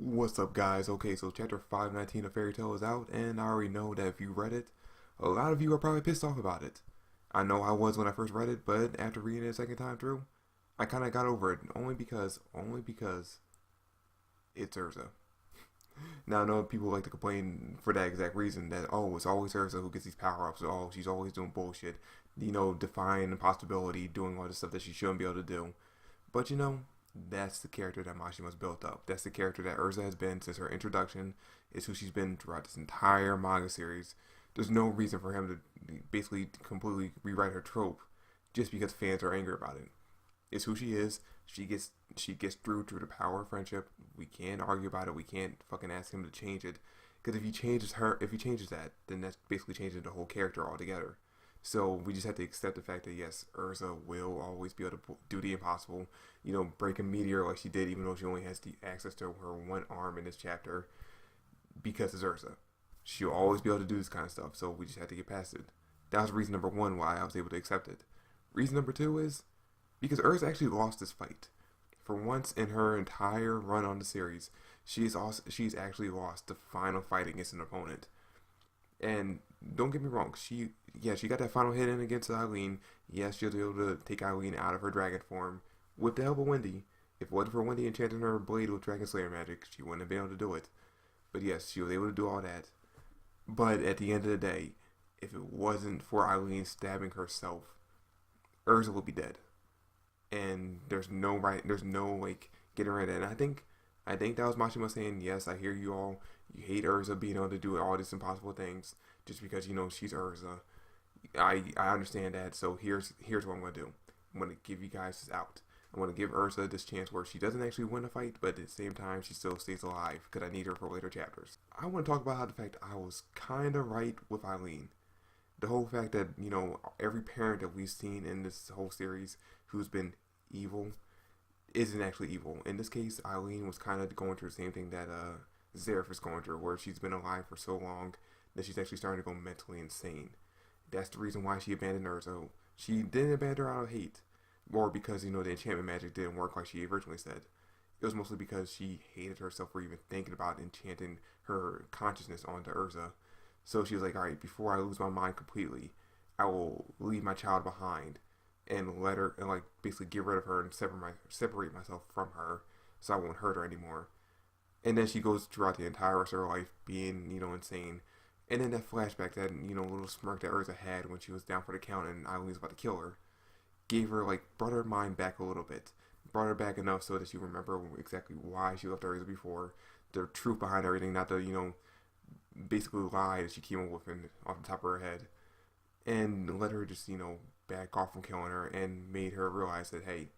What's up, guys? Okay, so chapter 519 of Fairy Tail is out, and I already know that if you read it, a lot of you are probably pissed off about it. I know I was when I first read it, but after reading it a second time through, I kind of got over it, only because it's Urza. Now, I know people like to complain for that exact reason that, oh, it's always Urza who gets these power ups, oh, she's always doing bullshit, defying impossibility, doing all this stuff that she shouldn't be able to do. But that's the character that Mashima's built up. That's the character that Urza has been since her introduction. It's who she's been throughout this entire manga series. There's no reason for him to basically completely rewrite her trope just because fans are angry about it. It's who she is. She gets through the power of friendship. We can't argue about it. We can't fucking ask him to change it. Because if he changes that, then that's basically changing the whole character altogether. So we just have to accept the fact that yes, Urza will always be able to do the impossible. Break a meteor like she did, even though she only has the access to her one arm in this chapter, because it's Urza. She'll always be able to do this kind of stuff. So we just have to get past it. That was reason number one why I was able to accept it. Reason number two is because Urza actually lost this fight. For once in her entire run on the series, she's actually lost the final fight against an opponent. And don't get me wrong, she got that final hit in against Eileen. Yes, she'll be able to take Eileen out of her dragon form with the help of Wendy. If it wasn't for Wendy enchanting her blade with Dragon Slayer magic, she wouldn't have been able to do it. But yes, she was able to do all that. But at the end of the day, if it wasn't for Eileen stabbing herself, Urza would be dead. And there's no getting rid of it. And I think that was Mashima saying, yes, I hear you all. You hate Urza being able to do all these impossible things just because she's Urza. I understand that. So here's what I'm gonna do. I'm gonna give you guys this out. I'm gonna give Urza this chance where she doesn't actually win a fight, but at the same time she still stays alive because I need her for later chapters. I want to talk about how the fact I was kind of right with Eileen. The whole fact that every parent that we've seen in this whole series who's been evil isn't actually evil. In this case, Eileen was kind of going through the same thing that Zeref is going through, where she's been alive for so long that she's actually starting to go mentally insane. That's the reason why she abandoned Urza. She didn't abandon her out of hate, or because the enchantment magic didn't work like she originally said. It was mostly because she hated herself for even thinking about enchanting her consciousness onto Urza. So she was like, all right, before I lose my mind completely, I will leave my child behind and let her, and basically get rid of her and separate myself from her so I won't hurt her anymore. And then she goes throughout the entire rest of her life being, insane. And then that flashback, that, little smirk that Urza had when she was down for the count and Eileen was about to kill her, gave her, brought her mind back a little bit. Brought her back enough so that she remember exactly why she left Urza before. The truth behind everything, not the, basically lie that she came up with off the top of her head. And let her just, back off from killing her and made her realize that, hey,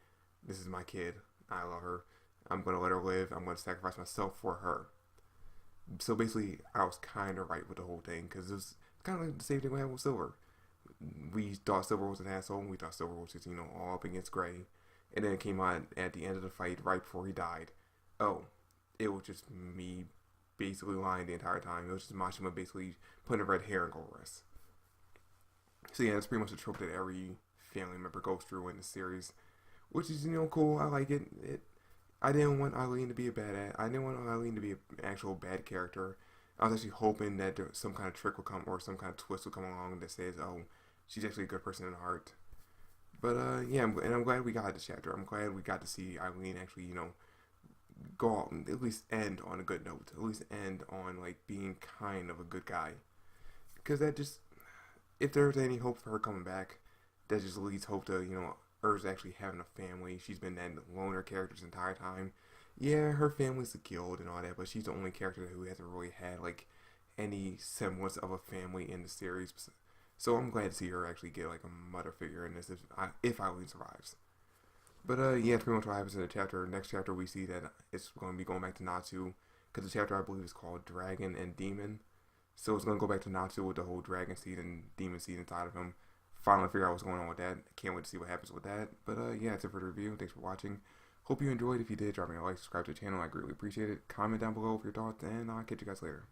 this is my kid. I love her. I'm going to let her live. I'm going to sacrifice myself for her. So basically, I was kind of right with the whole thing because it was kind of like the same thing we had with Silver. We thought Silver was an asshole. We thought Silver was just, all up against Gray. And then it came out at the end of the fight right before he died. Oh, it was just me basically lying the entire time. It was just Mashima basically putting a red herring over us. So yeah, that's pretty much the trope that every family member goes through in the series. Which is, cool. I like it. I didn't want Eileen to be a badass. I didn't want Eileen to be an actual bad character. I was actually hoping that some kind of trick would come or some kind of twist would come along that says, oh, she's actually a good person in heart. But yeah, and I'm glad we got this chapter. I'm glad we got to see Eileen actually, go out and at least end on a good note. At least end on being kind of a good guy. Because that just, if there's any hope for her coming back, that just leads hope to, Urza actually having a family. She's been that loner character this entire time. Yeah, her family's the guild and all that, but she's the only character who hasn't really had any semblance of a family in the series. So I'm glad to see her actually get a mother figure in this if Eileen survives. But yeah, that's pretty much what happens in the chapter. Next chapter we see that it's going to be going back to Natsu, because the chapter I believe is called Dragon and Demon. So it's going to go back to Natsu with the whole dragon seed and demon seed inside of him. Finally figure out what's going on with that. Can't wait to see what happens with that. But yeah, that's it for the review. Thanks for watching. Hope you enjoyed. If you did, drop me a like, subscribe to the channel. I greatly appreciate it. Comment down below with your thoughts, and I'll catch you guys later.